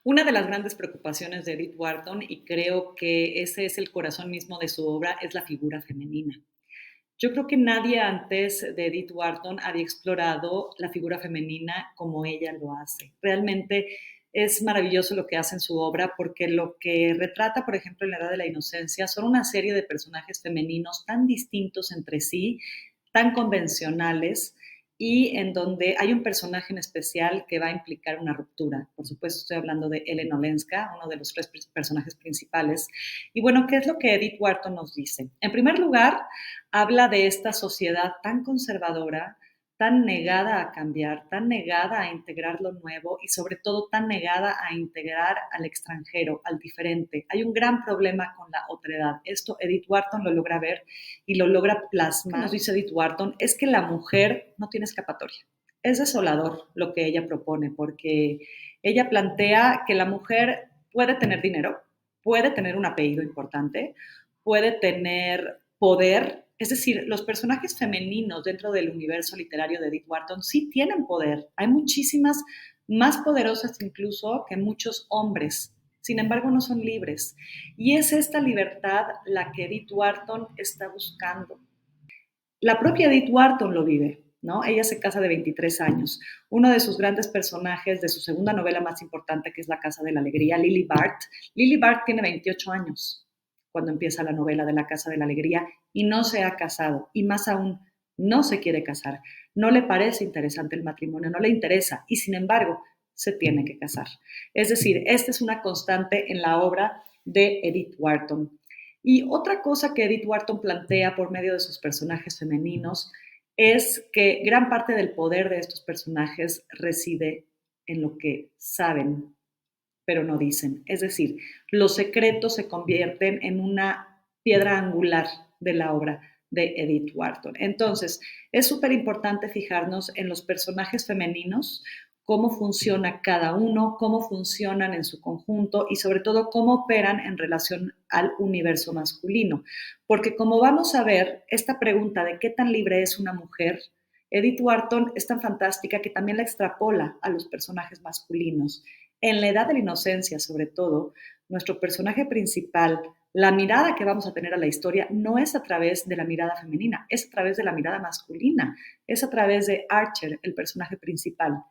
Una de las grandes preocupaciones de Edith Wharton, y creo que ese es el corazón mismo de su obra, es la figura femenina. Yo creo que nadie antes de Edith Wharton había explorado la figura femenina como ella lo hace. Realmente es maravilloso lo que hace en su obra porque lo que retrata, por ejemplo, en La Edad de la Inocencia, son una serie de personajes femeninos tan distintos entre sí, tan convencionales, y en donde hay un personaje en especial que va a implicar una ruptura. Por supuesto, estoy hablando de Ellen Olenska, uno de los tres personajes principales. Y bueno, ¿qué es lo que Edith Wharton nos dice? En primer lugar, habla de esta sociedad tan conservadora, tan negada a cambiar, tan negada a integrar lo nuevo y sobre todo tan negada a integrar al extranjero, al diferente. Hay un gran problema con la otredad. Esto Edith Wharton lo logra ver y lo logra plasmar. Nos dice Edith Wharton, es que la mujer no tiene escapatoria. Es desolador lo que ella propone porque ella plantea que la mujer puede tener dinero, puede tener un apellido importante, puede tener poder. Es decir, los personajes femeninos dentro del universo literario de Edith Wharton sí tienen poder. Hay muchísimas más poderosas incluso que muchos hombres. Sin embargo, no son libres. Y es esta libertad la que Edith Wharton está buscando. La propia Edith Wharton lo vive, ¿no? Ella se casa de 23 años. Uno de sus grandes personajes de su segunda novela más importante, que es La Casa de la Alegría, Lily Bart. Lily Bart tiene 28 años cuando empieza la novela de La Casa de la Alegría y no se ha casado. Y más aún, no se quiere casar. No le parece interesante el matrimonio, no le interesa. Y sin embargo, se tiene que casar. Es decir, esta es una constante en la obra de Edith Wharton. Y otra cosa que Edith Wharton plantea por medio de sus personajes femeninos es que gran parte del poder de estos personajes reside en lo que saben, pero no dicen. Es decir, los secretos se convierten en una piedra angular de la obra de Edith Wharton. Entonces, es súper importante fijarnos en los personajes femeninos, cómo funciona cada uno, cómo funcionan en su conjunto y sobre todo cómo operan en relación al universo masculino. Porque como vamos a ver, esta pregunta de qué tan libre es una mujer, Edith Wharton es tan fantástica que también la extrapola a los personajes masculinos. En La Edad de la Inocencia, sobre todo, nuestro personaje principal, la mirada que vamos a tener a la historia no es a través de la mirada femenina, es a través de la mirada masculina, es a través de Archer, el personaje principal.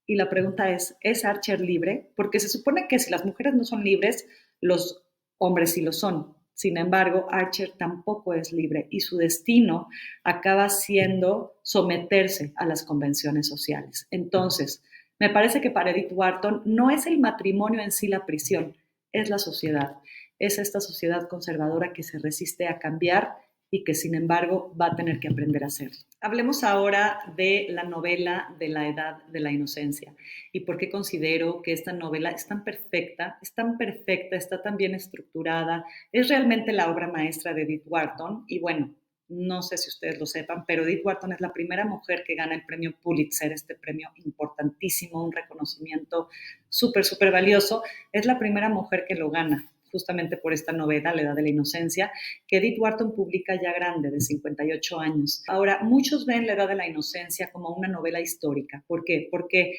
Y la pregunta ¿es Archer libre? Porque se supone que si las mujeres no son libres, los hombres sí lo son. Sin embargo, Archer tampoco es libre y su destino acaba siendo someterse a las convenciones sociales. Entonces, me parece que para Edith Wharton no es el matrimonio en sí la prisión, es la sociedad. Es esta sociedad conservadora que se resiste a cambiar y que sin embargo va a tener que aprender a hacer. Hablemos ahora de la novela de La Edad de la Inocencia y por qué considero que esta novela es tan perfecta, está tan bien estructurada, es realmente la obra maestra de Edith Wharton y bueno, no sé si ustedes lo sepan, pero Edith Wharton es la primera mujer que gana el premio Pulitzer, este premio importantísimo, un reconocimiento súper, súper valioso. Es la primera mujer que lo gana justamente por esta novela, La Edad de la Inocencia, que Edith Wharton publica ya grande, de 58 años. Ahora, muchos ven La Edad de la Inocencia como una novela histórica. ¿Por qué? Porque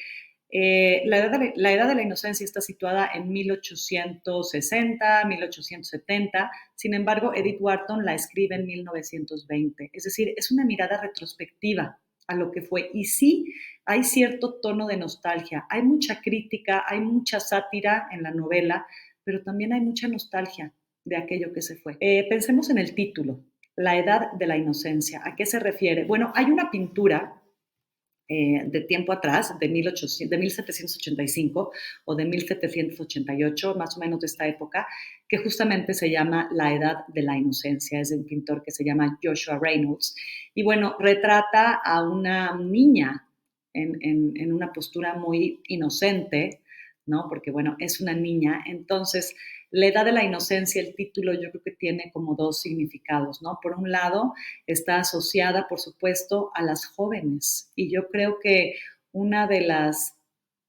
la Edad de la Inocencia está situada en 1860, 1870, sin embargo, Edith Wharton la escribe en 1920, es decir, es una mirada retrospectiva a lo que fue. Y sí, hay cierto tono de nostalgia, hay mucha crítica, hay mucha sátira en la novela, pero también hay mucha nostalgia de aquello que se fue. Pensemos en el título, La Edad de la Inocencia. ¿A qué se refiere? Bueno, hay una pintura de tiempo atrás, de 1785 o de 1788, más o menos de esta época, que justamente se llama La Edad de la Inocencia, es de un pintor que se llama Joshua Reynolds. Y bueno, retrata a una niña en una postura muy inocente, ¿no? Porque bueno, es una niña. Entonces, La Edad de la Inocencia, el título yo creo que tiene como dos significados, ¿no? Por un lado, está asociada, por supuesto, a las jóvenes. Y yo creo que una de las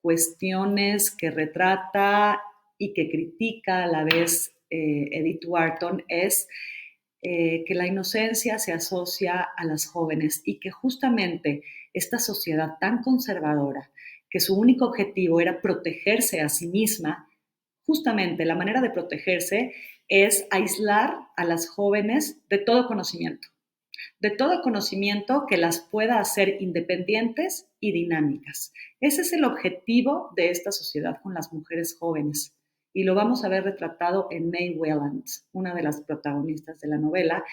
cuestiones que retrata y que critica a la vez Edith Wharton es que la inocencia se asocia a las jóvenes y que justamente esta sociedad tan conservadora, que su único objetivo era protegerse a sí misma, justamente la manera de protegerse es aislar a las jóvenes de todo conocimiento que las pueda hacer independientes y dinámicas. Ese es el objetivo de esta sociedad con las mujeres jóvenes. Y lo vamos a ver retratado en May Welland, una de las protagonistas de la novela.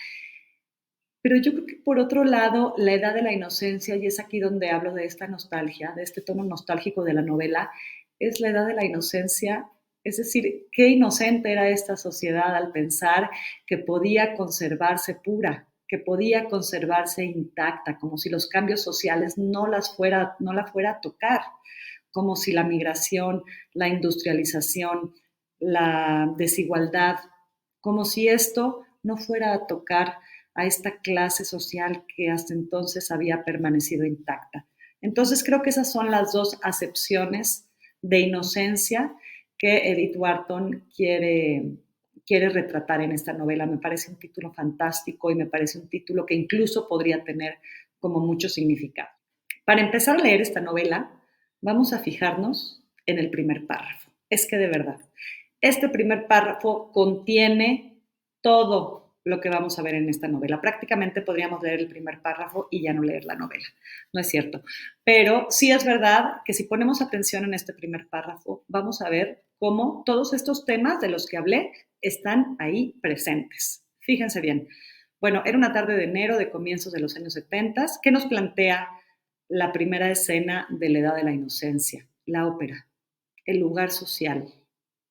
Pero yo creo que por otro lado, la edad de la inocencia, y es aquí donde hablo de esta nostalgia, de este tono nostálgico de la novela, es la edad de la inocencia. Es decir, qué inocente era esta sociedad al pensar que podía conservarse pura, que podía conservarse intacta, como si los cambios sociales no la fuera a tocar, como si la migración, la industrialización, la desigualdad, como si esto no fuera a tocar a esta clase social que hasta entonces había permanecido intacta. Entonces creo que esas son las dos acepciones de inocencia que Edith Wharton quiere retratar en esta novela. Me parece un título fantástico y me parece un título que incluso podría tener como mucho significado. Para empezar a leer esta novela, vamos a fijarnos en el primer párrafo. Es que de verdad, este primer párrafo contiene todo lo que vamos a ver en esta novela. Prácticamente podríamos leer el primer párrafo y ya no leer la novela. No es cierto. Pero sí es verdad que si ponemos atención en este primer párrafo, vamos a ver cómo todos estos temas de los que hablé están ahí presentes. Fíjense bien. Bueno, era una tarde de enero de comienzos de los años 70. ¿Qué nos plantea la primera escena de la edad de la inocencia? La ópera, el lugar social,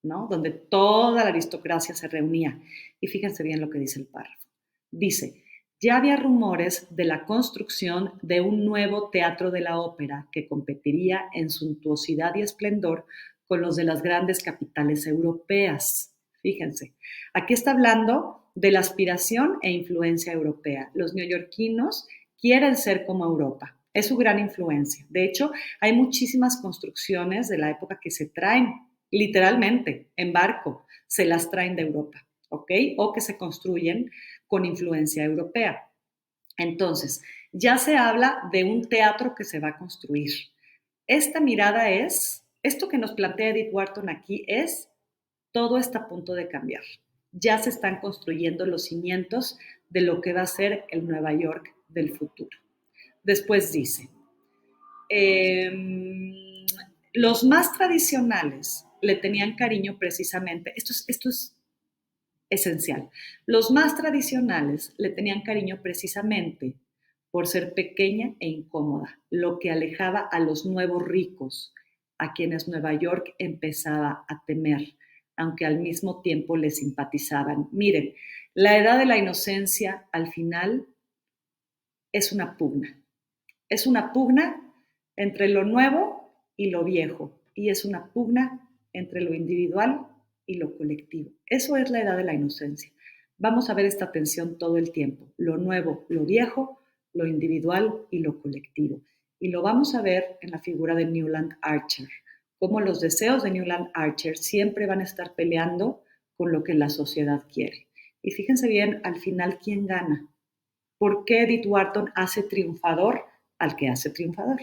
¿no? Donde toda la aristocracia se reunía. Y fíjense bien lo que dice el párrafo. Dice, ya había rumores de la construcción de un nuevo teatro de la ópera que competiría en suntuosidad y esplendor con los de las grandes capitales europeas. Fíjense, aquí está hablando de la aspiración e influencia europea. Los neoyorquinos quieren ser como Europa. Es su gran influencia. De hecho, hay muchísimas construcciones de la época que se traen literalmente en barco, se las traen de Europa, ¿ok? O que se construyen con influencia europea. Entonces, ya se habla de un teatro que se va a construir. Esta mirada es, esto que nos plantea Edith Wharton aquí es, todo está a punto de cambiar. Ya se están construyendo los cimientos de lo que va a ser el Nueva York del futuro. Después dice, los más tradicionales le tenían cariño precisamente, esto es esencial, los más tradicionales le tenían cariño precisamente por ser pequeña e incómoda, lo que alejaba a los nuevos ricos, a quienes Nueva York empezaba a temer, aunque al mismo tiempo le simpatizaban. Miren, la edad de la inocencia al final es una pugna entre lo nuevo y lo viejo, y es una pugna entre lo individual y lo colectivo. Eso es la edad de la inocencia. Vamos a ver esta tensión todo el tiempo, lo nuevo, lo viejo, lo individual y lo colectivo. Y lo vamos a ver en la figura de Newland Archer, cómo los deseos de Newland Archer siempre van a estar peleando con lo que la sociedad quiere. Y fíjense bien, al final, ¿quién gana? ¿Por qué Edith Wharton hace triunfador al que hace triunfador?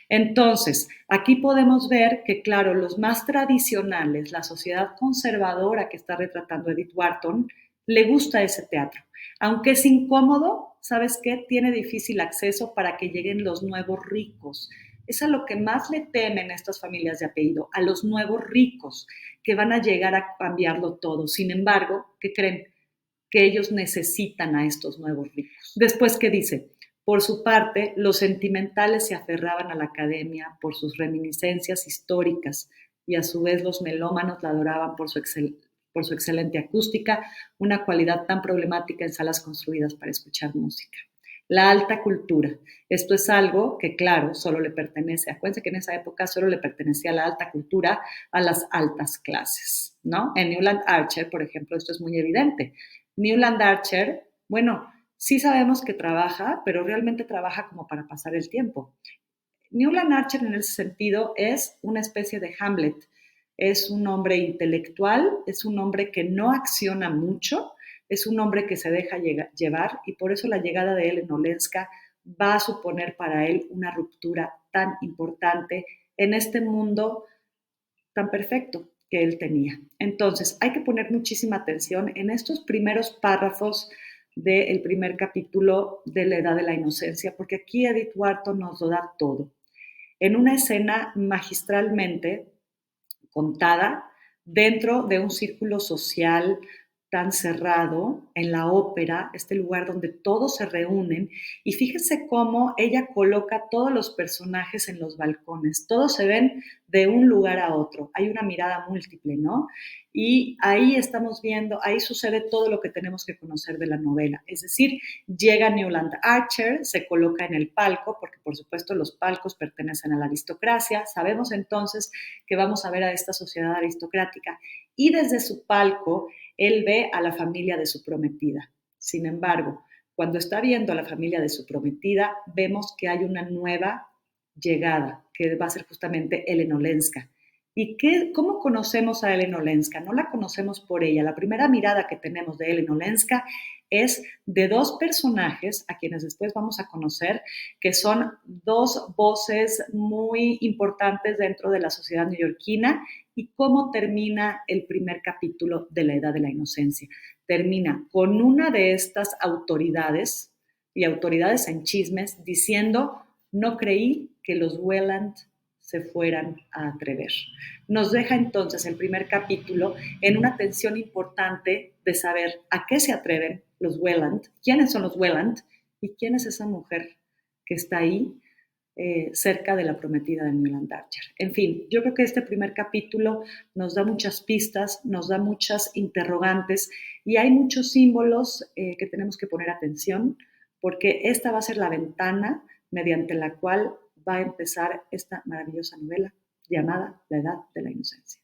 Entonces, aquí podemos ver que, claro, los más tradicionales, la sociedad conservadora que está retratando Edith Wharton, le gusta ese teatro. Aunque es incómodo, ¿sabes qué? Tiene difícil acceso para que lleguen los nuevos ricos. Es a lo que más le temen estas familias de apellido, a los nuevos ricos que van a llegar a cambiarlo todo. Sin embargo, ¿qué creen? Que ellos necesitan a estos nuevos ricos. Después, ¿qué dice? Por su parte, los sentimentales se aferraban a la academia por sus reminiscencias históricas y a su vez los melómanos la adoraban por su excelente acústica, una cualidad tan problemática en salas construidas para escuchar música. La alta cultura. Esto es algo que, claro, solo le pertenece, acuérdense que en esa época solo le pertenecía la alta cultura a las altas clases, ¿no? En Newland Archer, por ejemplo, esto es muy evidente. Newland Archer, bueno, sí sabemos que trabaja, pero realmente trabaja como para pasar el tiempo. Newland Archer en ese sentido es una especie de Hamlet. Es un hombre intelectual, es un hombre que no acciona mucho, es un hombre que se deja llevar y por eso la llegada de él en Olenska va a suponer para él una ruptura tan importante en este mundo tan perfecto que él tenía. Entonces, hay que poner muchísima atención en estos primeros párrafos del primer capítulo de La Edad de la Inocencia, porque aquí Edith Wharton nos lo da todo. En una escena magistralmente contada dentro de un círculo social tan cerrado en la ópera, este lugar donde todos se reúnen, y fíjense cómo ella coloca todos los personajes en los balcones, todos se ven de un lugar a otro, hay una mirada múltiple, ¿no? Y ahí estamos viendo, ahí sucede todo lo que tenemos que conocer de la novela, es decir, llega Newland Archer, se coloca en el palco, porque por supuesto los palcos pertenecen a la aristocracia, sabemos entonces que vamos a ver a esta sociedad aristocrática, y desde su palco él ve a la familia de su prometida. Sin embargo, cuando está viendo a la familia de su prometida, vemos que hay una nueva llegada, que va a ser justamente Ellen Olenska. ¿Y cómo conocemos a Ellen Olenska? No la conocemos por ella. La primera mirada que tenemos de Ellen Olenska es de dos personajes a quienes después vamos a conocer, que son dos voces muy importantes dentro de la sociedad neoyorquina. ¿Y cómo termina el primer capítulo de La Edad de la Inocencia? Termina con una de estas autoridades, y autoridades en chismes, diciendo: no creí que los Welland se fueran a atrever. Nos deja entonces el primer capítulo en una tensión importante de saber a qué se atreven los Welland, quiénes son los Welland y quién es esa mujer que está ahí cerca de la prometida de Newland Archer. En fin, yo creo que este primer capítulo nos da muchas pistas, nos da muchas interrogantes y hay muchos símbolos que tenemos que poner atención, porque esta va a ser la ventana mediante la cual va a empezar esta maravillosa novela llamada La Edad de la Inocencia.